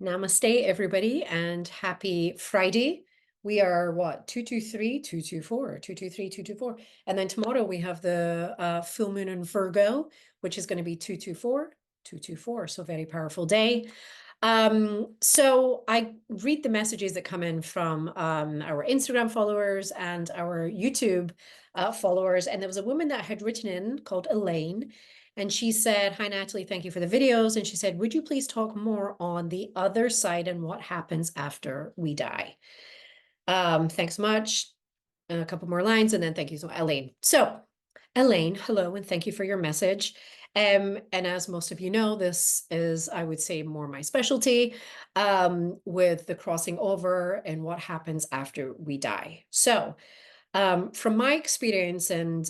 Namaste, everybody, and happy Friday. We are what, 223, 224, 223, 224. And then tomorrow we have the full moon in Virgo, which is going to be 224, 224. So very powerful day. So I read the messages that come in from our Instagram followers and our YouTube followers. And there was a woman that had written in called Elaine. And she said, "Hi, Natalie, thank you for the videos." And she said, "Would you please talk more on the other side and what happens after we die?" Thanks much. A couple more lines, and then thank you so Elaine. So, Elaine, hello, and thank you for your message. And as most of you know, this is, I would say, more my specialty with the crossing over and what happens after we die. So, from my experience and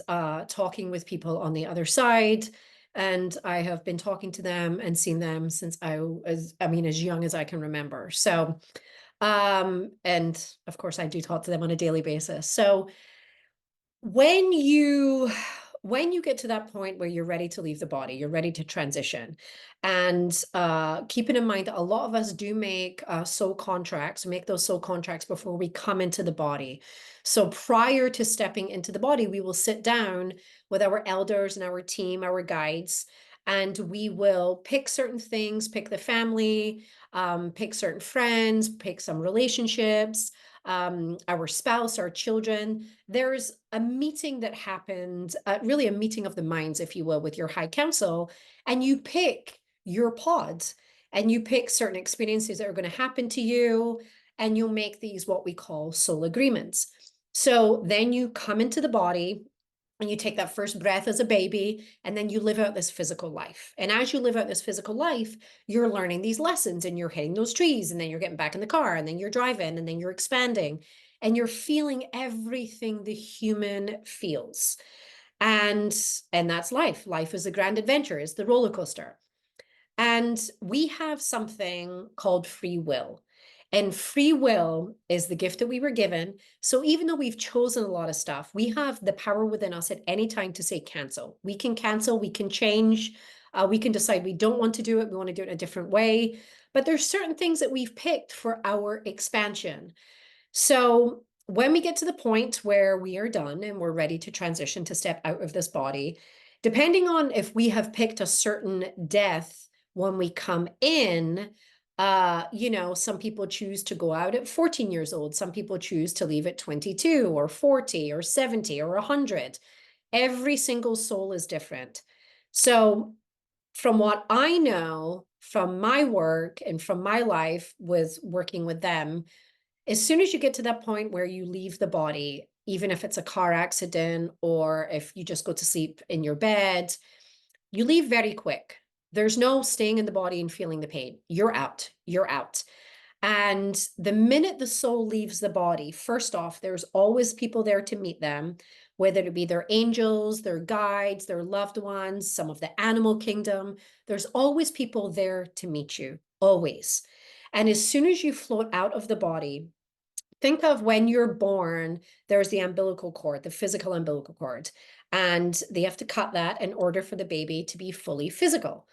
talking with people on the other side, and I have been talking to them and seen them since as young as I can remember. So, and of course, I do talk to them on a daily basis. So, when you when you get to that point where you're ready to leave the body, you're ready to transition, and keeping in mind that a lot of us do make soul contracts, make those soul contracts before we come into the body. So prior to stepping into the body, we will sit down with our elders and our team, our guides, and we will pick certain things, pick the family, pick certain friends, pick some relationships, our spouse, our children. There's a meeting that happened, really a meeting of the minds, if you will, with your high council, and you pick your pods and you pick certain experiences that are going to happen to you, and you'll make these what we call soul agreements. So then you come into the body and you take that first breath as a baby, and then you live out this physical life. And as you live out this physical life, you're learning these lessons and you're hitting those trees, and then you're getting back in the car, and then you're driving, and then you're expanding, and you're feeling everything the human feels. And and that's life. Life is a grand adventure, it's the roller coaster. And we have something called free will. And free will is the gift that we were given. So even though we've chosen a lot of stuff, we have the power within us at any time to say cancel. We can cancel, we can change, we can decide we don't want to do it, we want to do it in a different way. But there's certain things that we've picked for our expansion. So when we get to the point where we are done and we're ready to transition to step out of this body, depending on if we have picked a certain death when we come in, some people choose to go out at 14 years old. Some people choose to leave at 22 or 40 or 70 or 100. Every single soul is different. So from what I know from my work and from my life with working with them, as soon as you get to that point where you leave the body, even if it's a car accident or if you just go to sleep in your bed, you leave very quick. There's no staying in the body and feeling the pain. You're out. You're out. And the minute the soul leaves the body, first off, there's always people there to meet them, whether it be their angels, their guides, their loved ones, some of the animal kingdom. There's always people there to meet you, always. And as soon as you float out of the body, think of when you're born, there's the umbilical cord, the physical umbilical cord, and they have to cut that in order for the baby to be fully physical.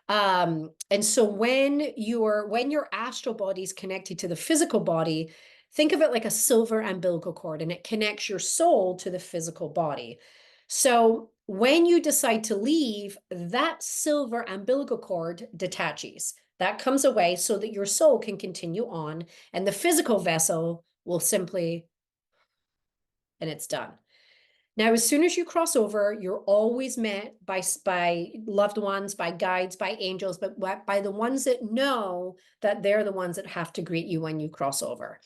And so when your astral body is connected to the physical body, think of it like a silver umbilical cord, and it connects your soul to the physical body. So when you decide to leave, that silver umbilical cord detaches. That comes away so that your soul can continue on, and the physical vessel will simply, and it's done. Now, as soon as you cross over, you're always met by loved ones, by guides, by angels, but by the ones that know that they're the ones that have to greet you when you cross over.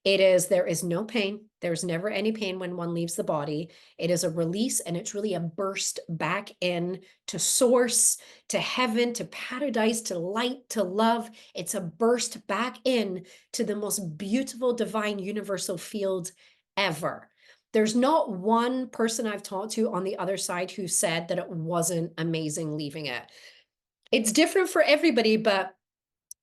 There is no pain. There's never any pain when one leaves the body. It is a release, and it's really a burst back in to source, to heaven, to paradise, to light, to love. It's a burst back in to the most beautiful, divine, universal field ever. There's not one person I've talked to on the other side who said that it wasn't amazing leaving it. It's different for everybody, but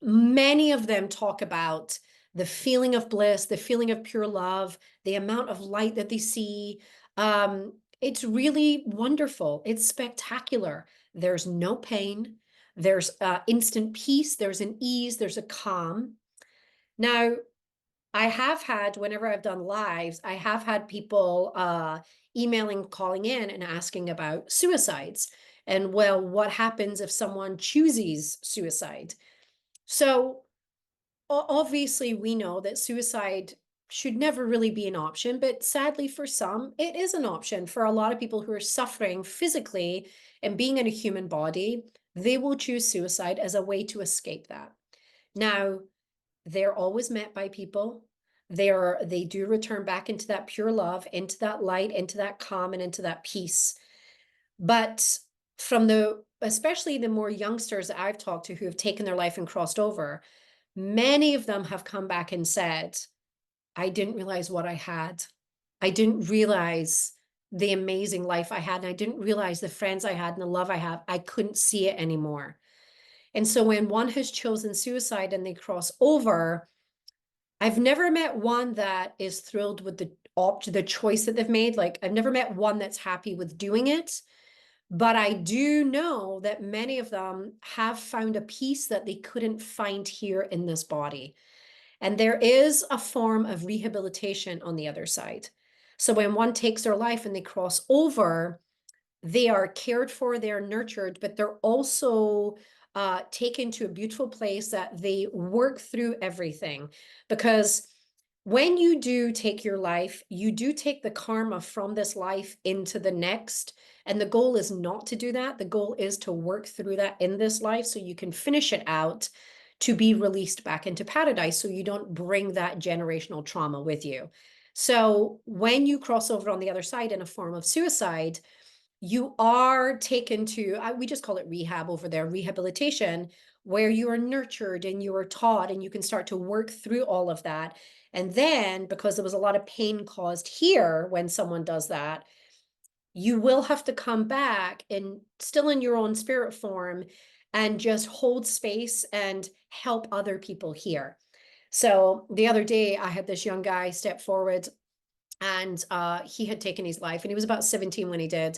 many of them talk about the feeling of bliss, the feeling of pure love, the amount of light that they see. It's really wonderful. It's spectacular. There's no pain. There's instant peace, there's an ease, there's a calm. Now, I have had, whenever I've done lives, I have had people emailing, calling in and asking about suicides. And well, what happens if someone chooses suicide? So obviously, we know that suicide should never really be an option, but sadly, for some, it is an option. For a lot of people who are suffering physically and being in a human body, they will choose suicide as a way to escape that. Now, they're always met by people. They do return back into that pure love, into that light, into that calm, and into that peace. But from the especially the more youngsters that I've talked to who have taken their life and crossed over, many of them have come back and said, I didn't realize what I had. I didn't realize the amazing life I had. And I didn't realize the friends I had and the love I have. I couldn't see it anymore. And so when one has chosen suicide and they cross over, I've never met one that is thrilled with the choice that they've made. Like I've never met one that's happy with doing it. But I do know that many of them have found a peace that they couldn't find here in this body. And there is a form of rehabilitation on the other side. So when one takes their life and they cross over, they are cared for, they're nurtured, but they're also taken to a beautiful place that they work through everything. Because when you do take your life, you do take the karma from this life into the next. And the goal is not to do that. The goal is to work through that in this life so you can finish it out to be released back into paradise so you don't bring that generational trauma with you. So when you cross over on the other side in a form of suicide, you are taken to, we just call it rehab over there, rehabilitation, where you are nurtured and you are taught and you can start to work through all of that. And then, because there was a lot of pain caused here when someone does that, you will have to come back and still in your own spirit form and just hold space and help other people here. So the other day, I had this young guy step forward and he had taken his life and he was about 17 when he did.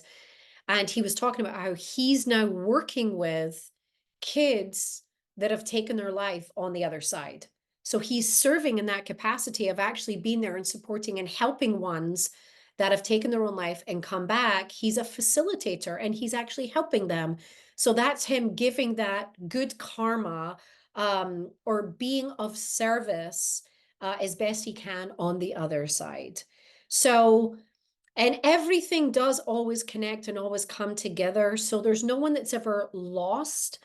And he was talking about how he's now working with kids that have taken their life on the other side. So he's serving in that capacity of actually being there and supporting and helping ones that have taken their own life and come back. He's a facilitator and he's actually helping them. So that's him giving that good karma or being of service as best he can on the other side. So and everything does always connect and always come together. So there's no one that's ever lost.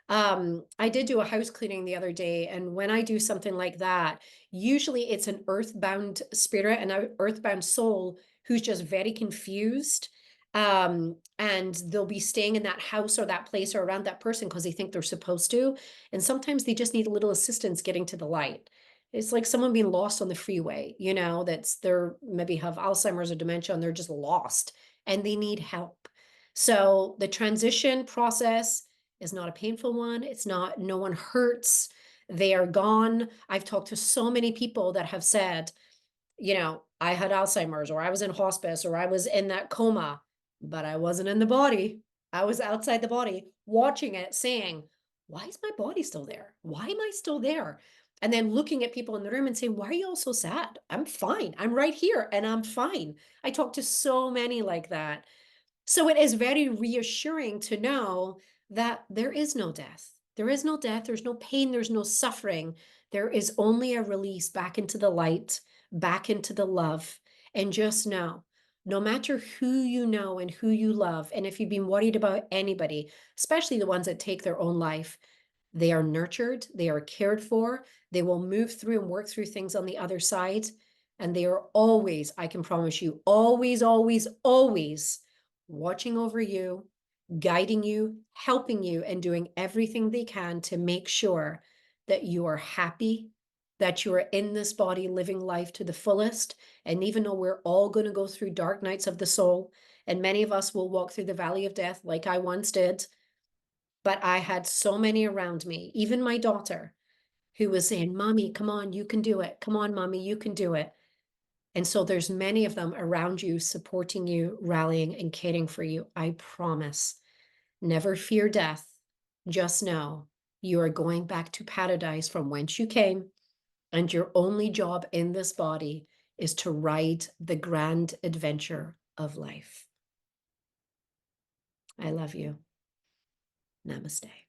I did do a house cleaning the other day, and when I do something like that, usually it's an earthbound spirit, an earthbound soul who's just very confused. And they'll be staying in that house or that place or around that person because they think they're supposed to. And sometimes they just need a little assistance getting to the light. It's like someone being lost on the freeway, that's they're maybe have Alzheimer's or dementia and they're just lost and they need help. So the transition process is not a painful one. It's not, no one hurts. They are gone. I've talked to so many people that have said, I had Alzheimer's or I was in hospice or I was in that coma, but I wasn't in the body. I was outside the body watching it saying, why is my body still there? Why am I still there? And then looking at people in the room and saying, why are you all so sad? I'm fine. I'm right here and I'm fine. I talked to so many like that. So it is very reassuring to know that there is no death. There is no death. There's no pain. There's no suffering. There is only a release back into the light, back into the love. And just know, no matter who you know and who you love, and if you've been worried about anybody, especially the ones that take their own life, they are nurtured, they are cared for, they will move through and work through things on the other side. And they are always, I can promise you, always, always, always watching over you, guiding you, helping you, and doing everything they can to make sure that you are happy, that you are in this body living life to the fullest. And even though we're all going to go through dark nights of the soul, and many of us will walk through the valley of death like I once did, but I had so many around me, even my daughter, who was saying, Mommy, come on, you can do it. Come on, Mommy, you can do it. And so there's many of them around you, supporting you, rallying and caring for you. I promise. Never fear death. just know you are going back to paradise from whence you came, and your only job in this body is to ride the grand adventure of life. I love you. Namaste.